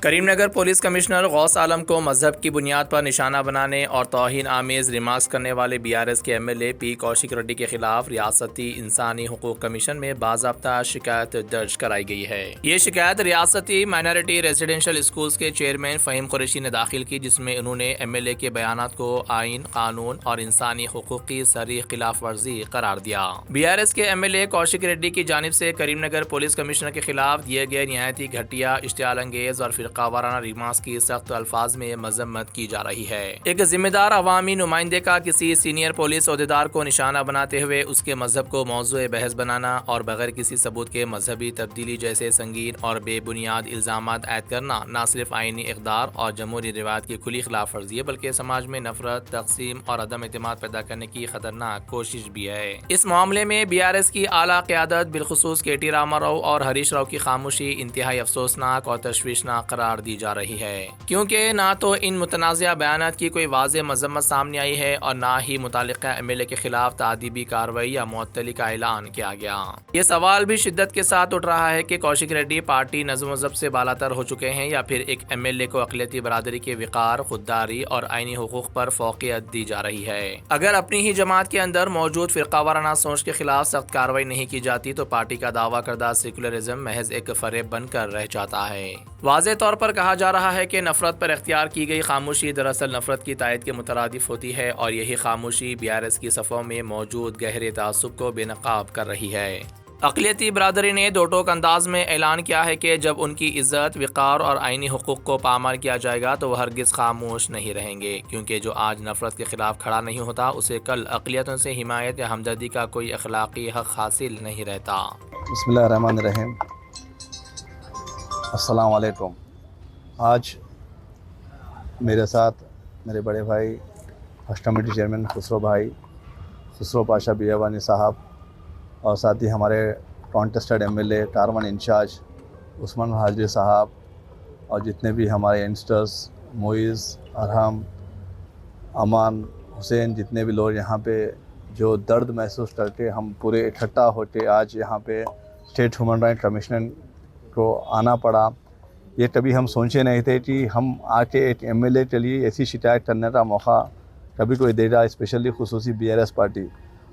Karimnagar police commissioner Ghaus आलम को मजहब की बुनियाद पर निशाना बनाने और तौहीन आमेज़ रिमार्क्स करने वाले बीआरएस के एमएलए पी कौशिक रेड्डी के खिलाफ रियासती इंसानी हुकूक कमीशन में बाज़ाब्ता शिकायत दर्ज कराई गई है। ये शिकायत रियासती माइनॉरिटी रेजिडेंशियल स्कूल्स के चेयरमैन फ़हीम कुरैशी ने दाखिल की, जिसमें उन्होंने एमएलए के बयानात को आइन, कानून और इंसानी हुकूक की सरी खिलाफ वर्जी करार दिया। बीआरएस के एमएलए कौशिक रेड्डी की जानिब से करीमनगर पुलिस कमिश्नर के खिलाफ दिए गए निहायत ही घटिया, इश्तियाल अंगेज और फिरकावाराना रिमार्क्स की सख्त अल्फाज में मजम्मत की जा रही है। एक जिम्मेदार अवामी नुमाइंदे का किसी सीनियर पुलिस ओहदेदार को निशाना बनाते हुए उसके मजहब को मौजूए बहस बनाना और बगैर किसी सबूत के मजहबी तब्दीली जैसे संगीन और बेबुनियाद इल्जामात आयद करना न सिर्फ आईनी इक़दार और जमहूरी रिवायत की खुली खिलाफ वर्जी है, बल्कि समाज में नफरत, तकसीम और अदम एतमाद पैदा करने की खतरनाक कोशिश भी है। इस मामले में बीआरएस की आला क़यादत बिलखुसूस केटी रामाराव और हरीश राव की खामोशी इंतहाई अफसोसनाक और तशवीशनाक करार दी जा रही है, क्योंकि ना तो इन मुतनाज़िया बयानात की कोई वाज़ेह मजम्मत सामने आई है और ना ही मुतालिका एमएलए के खिलाफ तादीबी कार्रवाई या मुअत्तली का ऐलान किया गया। ये सवाल भी शिद्दत के साथ उठ रहा है कि कौशिक रेड्डी पार्टी नज़्म व ज़ब्त से बालातर हो चुके हैं या फिर एक एमएलए को अक़लियती बरादरी के विकार, खुददारी और आईनी हुकूक पर फ़ौक़ियत दी जा रही है। अगर अपनी ही जमात के अंदर मौजूद फ़िरकावाराना सोच के खिलाफ सख्त कार्रवाई नहीं की जाती तो पार्टी का दावा करदा सेकुलरिज्म महज एक फ़रेब बनकर रह जाता है। वाज़ेह तौर पर कहा जा रहा है कि नफरत पर इख्तियार की गई खामोशी दरअसल नफरत की तायद के मुतरादिफ होती है और यही खामोशी बीआरएस की सफ़ों में मौजूद गहरे तासुब को बेनकाब कर रही है। अक़लियती बरादरी ने दो टोक अंदाज में ऐलान किया है कि जब उनकी इज़्ज़त, विक़ार और आईनी हुकूक को पामाल किया जाएगा तो वह हरगिज़ खामोश नहीं रहेंगे, क्योंकि जो आज नफरत के खिलाफ खड़ा नहीं होता उसे कल अक़लियतों से हिमायत या हमदर्दी का कोई अखलाक़ी हक़ हासिल नहीं रहता। बिस्मिल्लाहिर्रहमानिर्रहीम। अस्सलाम वालेकुम। आज मेरे साथ मेरे बड़े भाई first committee chairman Khusro Pasha Biyawani साहब और साथ ही हमारे कॉन्टेस्टेड एमएलए टारवन इंचार्ज उस्मान हाजरी साहब और जितने भी हमारे यंगस्टर्स मोइज़, अरहम, अमान, हुसैन, जितने भी लोग यहाँ पे जो दर्द महसूस करके हम पूरे इकट्ठा होके आज यहाँ पे स्टेट ह्यूमन राइट कमीशन को आना पड़ा। ये कभी हम सोचे नहीं थे कि हम आके एक एमएलए के लिए ऐसी शिकायत करने का मौका कभी कोई देगा, स्पेशली खुसूसी बीआरएस पार्टी।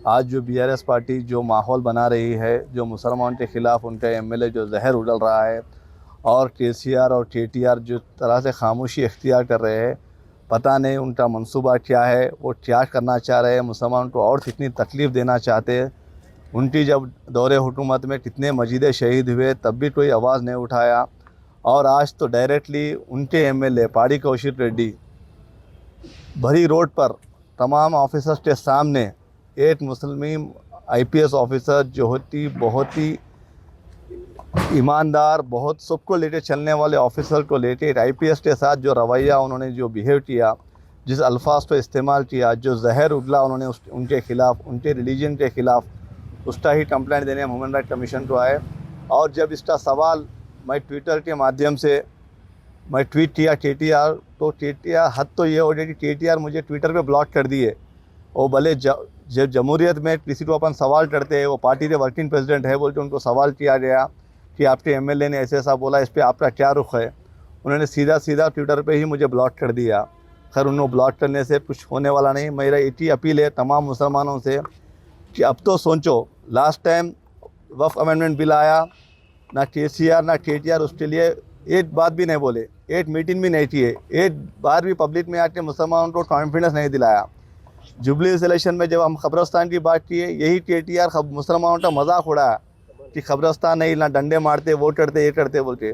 आज जो बीआरएस पार्टी जो माहौल बना रही है, जो मुसलमान के ख़िलाफ़ उनका एमएलए जो जहर उड़ल रहा है और केसीआर और केटीआर जो तरह से खामोशी इख्तियार कर रहे हैं, पता नहीं उनका मंसूबा क्या है, वो क्या करना चाह रहे हैं, मुसलमान को और कितनी तकलीफ़ देना चाहते हैं। उनकी जब दौरे हुकूमत में कितने मजीदे शहीद हुए तब भी कोई आवाज़ नहीं उठाया और आज तो डायरेक्टली उनके एमएलए पाड़ी कौशिक रेड्डी भरी रोड पर तमाम ऑफिसर्स के सामने एक मुस्लिम आईपीएस ऑफिसर जो होती बहुत ही ईमानदार, बहुत सबको लेके चलने वाले ऑफिसर को लेके एक आईपीएस के साथ जो रवैया उन्होंने जो बिहेव किया, जिस अल्फाज को इस्तेमाल किया, जो जहर उगला उन्होंने उनके ख़िलाफ़, उनके रिलीजन के ख़िलाफ़, उसका ही कंप्लेंट देने ह्यूमन राइट कमीशन को आए। और जब इसका सवाल मैं ट्विटर के माध्यम से मैं ट्वीट किया केटीआर, तो केटीआर हद तो ये हो गई कि केटीआर मुझे ट्विटर पे ब्लॉक कर दिए। वो भले जब जमहूरियत में किसी को अपन सवाल करते हैं, वो पार्टी के वर्किंग प्रेसिडेंट है बोल के उनको सवाल किया गया कि आपके एमएलए ने ऐसे ऐसा बोला, इस पर आपका क्या रुख है। उन्होंने सीधा ट्विटर पे ही मुझे ब्लॉक कर दिया। खैर उन्होंने ब्लॉक करने से कुछ होने वाला नहीं। मेरा एक ही अपील है तमाम मुसलमानों से कि अब तो सोचो, लास्ट टाइम वफ़ अमेंडमेंट बिल आया, ना केसीआर ना केटीआर उसके लिए एक बात भी नहीं बोले, एक मीटिंग भी नहीं किए, एक बार भी पब्लिक में आके मुसलमानों को कॉन्फिडेंस नहीं दिलाया। जुबली इलेक्शन में जब हम कब्रस्तान की बात किए, यही केटीआर मुसलमानों का मजाक उड़ाया कि कब्रस्तान नहीं, ना डंडे मारते, वो करते, ये करते बोल के।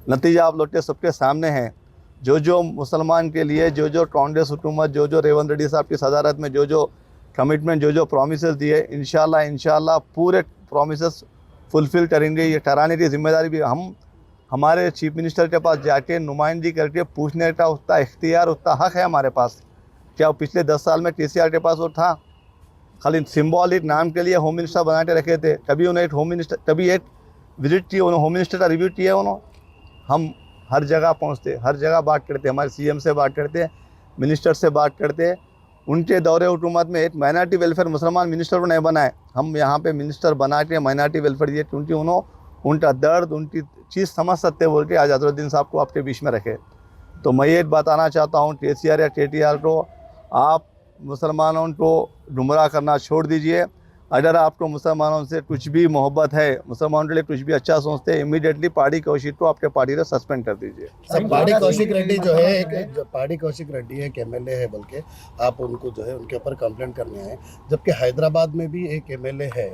नतीजा आप लोग के सबके सामने हैं। जो मुसलमान के लिए जो कांग्रेस हुकूमत, जो रेवंत रेड्डी साहब की सदारत में जो कमिटमेंट, जो प्रोमिसेस दिए, इंशाल्लाह पूरे प्रोमिसेस फुलफ़िल करेंगे। ये कराने की ज़िम्मेदारी भी हम हमारे चीफ मिनिस्टर के पास जाके नुमाइंदगी करके पूछने का उतना इख्तियार, उतना हक़ है हमारे पास। क्या पिछले 10 साल में केसीआर के पास वो था? खाली सिंबॉलिक नाम के लिए होम मिनिस्टर बना के रखे थे। कभी उन्हें एक होम मिनिस्टर, कभी एक विजिट की, उन्होंने होम मिनिस्टर का रिव्यू किया उन्होंने। हम हर जगह पहुँचते, हर जगह बात करते, हमारे सीएम से बात करते, मिनिस्टर से बात करते। उनके दौरे हुकूमत में एक माइनॉरिटी वेलफेयर मुसलमान मिनिस्टर को नहीं बनाए, हम यहाँ पे मिनिस्टर बना के माइनॉरिटी वेलफेयर दिए, क्योंकि उन्होंने उनका दर्द, उनकी चीज़ समझ सकते बोल के आज अजहरुद्दीन साहब को आपके बीच में रखे। तो मैं ये बताना चाहता हूँ केसीआर या केटीआर को, आप मुसलमानों को गुमराह करना छोड़ दीजिए। अगर आपको मुसलमानों से कुछ भी मोहब्बत है, मुसलमानों के लिए कुछ भी अच्छा सोचते हैं, इमीडिएटली पार्टी कौशिक को आपके पार्टी से सस्पेंड कर दीजिए। सर पार्टी कौशिक रेड्डी जो है पार्टी कौशिक रेड्डी एक एमएलए है, बल्कि आप उनको जो है उनके ऊपर कंप्लेंट करने आए, जबकि हैदराबाद में भी एक एमएलए है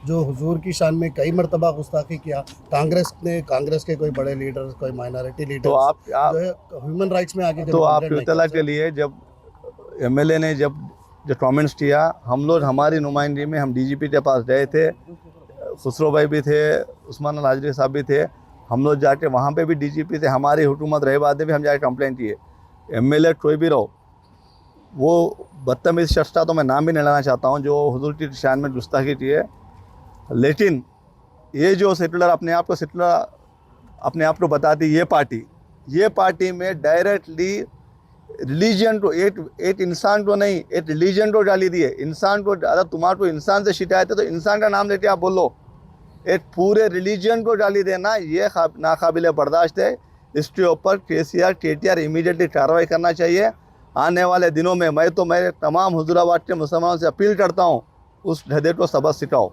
जो हुजूर की शान में कई मरतबा गुस्ताखी किया। कांग्रेस के कोई बड़े लीडर, कोई माइनॉरिटी लीडर तो आप जो है ह्यूमन राइट्स में आगे तो आप इत्तला के लिए जब एमएलए ने जो कमेंट्स किया, हम लोग हमारी नुमाइंदगी में हम डीजीपी के पास गए थे, खुसरो भाई भी थे, उस्मान हाजरी साहब भी थे, हम लोग जाके वहाँ पे भी डीजीपी थे, हमारी हुकूमत रहे बाद में भी हम जाके कंप्लेंट किए। एमएलए कोई भी रहो, वो बदतमीज़ शख्स था, तो मैं नाम भी नहीं लेना चाहता हूँ, जो हुजूर की शान में गुस्ताखी की है। लेकिन ये जो सेकुलर अपने आप को बताती ये पार्टी में डायरेक्टली रिलीजन को, एक इंसान को नहीं, एक रिलीजन को गाली दिए। इंसान को, अगर तुम्हारे को इंसान से शिकायत है तो इंसान का नाम लेके आप बोलो। एक पूरे रिलीजन को गाली देना ये नाकाबिले बर्दाश्त है। इसके ऊपर केसीआर केटीआर इमीडिएटली कार्रवाई करना चाहिए। आने वाले दिनों में मैं तमाम हुजूराबाद के मुसलमानों से अपील करता हूँ, उस गधे को सबक सिखाओ।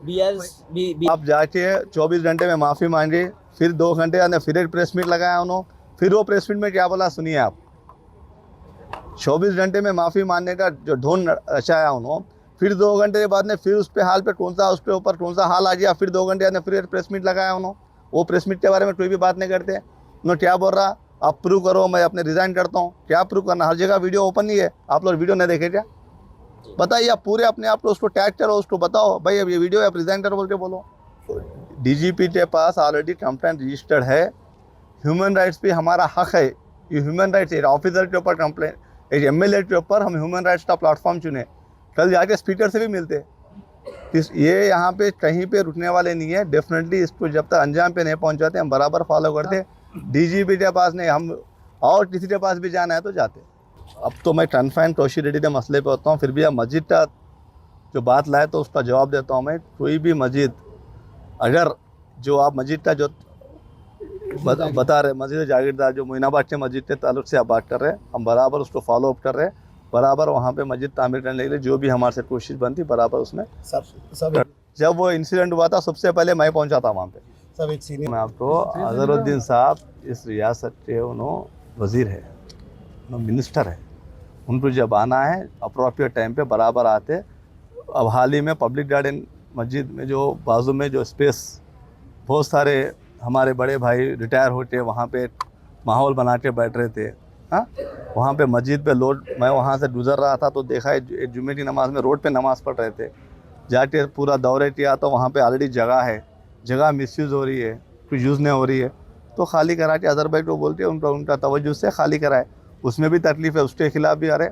आप जाके 24 घंटे में माफ़ी मांगे, फिर 2 घंटे बाद फिर एक प्रेस मीट लगाया उन्होंने, फिर वो प्रेस मीट में क्या बोला सुनिए आप। 24 घंटे में माफ़ी मांगने का जो ढोंग रचाया उन्होंने, फिर 2 घंटे के बाद में फिर उसके हाल पे उसके ऊपर कौन सा हाल आ गया, फिर 2 घंटे बाद में फिर एक प्रेस मीट लगाया उन्होंने। वो प्रेस मीट के बारे में कोई भी बात नहीं करते। उन्होंने क्या बोल रहा, आप प्रूव करो, मैं अपने रिज़ाइन करता हूँ। क्या प्रूव करना, हर जगह वीडियो ओपन ही है, आप लोग वीडियो नहीं देखे क्या? बताइए, आप पूरे अपने आप को उसको टैग करो, उसको बताओ भाई अब ये वीडियो आप रिज़ाइन करो बोल के बोलो। डीजीपी के पास ऑलरेडी कंप्लेंट रजिस्टर्ड है। ह्यूमन राइट्स पे हमारा हक है। ये ह्यूमन राइट्स एक ऑफिसर के ऊपर कंप्लेंट, एक एमएलए के ऊपर हम ह्यूमन राइट्स का प्लेटफॉर्म चुने, कल जाके स्पीकर से भी मिलते। ये यहाँ पे कहीं पे रुकने वाले नहीं है। डेफिनेटली इसको जब तक अंजाम पे नहीं पहुँचाते हम बराबर फॉलो करते। डीजीपी के पास नहीं, हम और किसी के पास भी जाना है तो जाते। अब तो मैं कन्फाइन कौशिक रेड्डी के मसले पे होता हूँ, फिर भी आप मस्जिद का जो बात लाए तो उसका जवाब देता हूँ मैं। कोई भी मस्जिद, अगर जो आप मस्जिद का जो बता रहे, मस्जिद जागीरदार जो मोइनाबाद के मस्जिद के ताल्लुक से आप बात कर रहे हैं, हम बराबर उसको फॉलो अप कर रहे हैं। बराबर वहाँ पे मस्जिद तामीर करने के लिए जो भी हमारे से कोशिश बनती बराबर उसमें सब जब वो इंसिडेंट हुआ था सबसे पहले मैं पहुँचा था वहाँ पे। सब एक सीनियर मैं आपको अजहरुद्दीन साहब इस रियासत के उन्होंने वज़ीर है, उन्होंने मिनिस्टर है, उनको जब आना है अप्रोप्रिएट टाइम पे बराबर आते। अब हाल ही में पब्लिक गार्डन मस्जिद में जो बाजू में जो स्पेस, बहुत सारे हमारे बड़े भाई रिटायर होके वहाँ पे माहौल बना के बैठ रहे थे। हाँ, वहाँ पे मस्जिद पे लोग, मैं वहाँ से गुजर रहा था तो देखा है जुम्मे की नमाज में रोड पे नमाज़ पढ़ रहे थे। जाके पूरा दौरे किया तो वहाँ पे ऑलरेडी जगह है, जगह मिसयूज़ हो रही है, कुछ यूज़ नहीं हो रही है, तो खाली करा के अजहर भाई को बोल के उनका तवज्जो से खाली कराए। उसमें भी तकलीफ़ है, उसके खिलाफ़ भी। अरे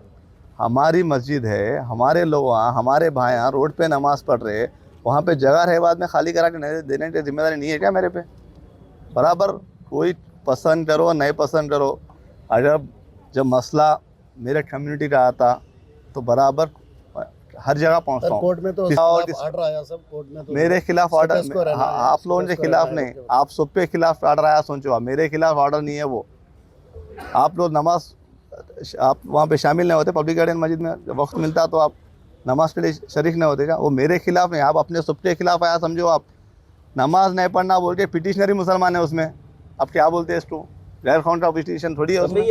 हमारी मस्जिद है, हमारे लोग वहाँ, हमारे भाई यहाँ रोड पे नमाज़ पढ़ रहे, वहाँ पे जगह रहे बाद में खाली करा के देने की जिम्मेदारी नहीं है क्या मेरे पे? बराबर कोई पसंद करो नहीं पसंद करो, अगर जब मसला मेरे कम्युनिटी का आता तो बराबर हर जगह पहुँचता हूँ। कोर्ट में तो ऑर्डर आया, सब कोर्ट में तो मेरे खिलाफ ऑर्डर, आप लोगों के खिलाफ नहीं, आप सब पे खिलाफ ऑर्डर आया। सोचो आप, मेरे खिलाफ ऑर्डर नहीं है वो। आप लोग नमाज, आप वहाँ पे शामिल नहीं होते पब्लिक गार्डन मस्जिद में, जब वक्त मिलता तो आप नमाज के लिए शरीक नहीं होते क्या? वो मेरे खिलाफ नहीं, आप अपने सबके खिलाफ आया समझो। आप नमाज नहीं पढ़ना बोल के पिटिशनरी मुसलमान है उसमें, आप क्या बोलते हैं इसको? गैर काउंटर पिटिशन थोड़ी है उसमें।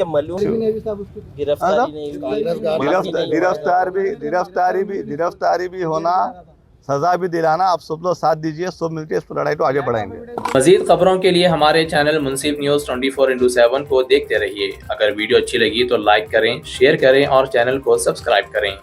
गिरफ्तारी भी होना, सजा भी दिलाना। आप सब लोग साथ दीजिए, सब मिलकर इस लड़ाई को आगे बढ़ाएंगे। मजीद खबरों के लिए हमारे चैनल मुंसिफ न्यूज़ 24x7 को देखते रहिए। अगर वीडियो अच्छी लगी तो लाइक करें, शेयर करें और चैनल को सब्सक्राइब करें।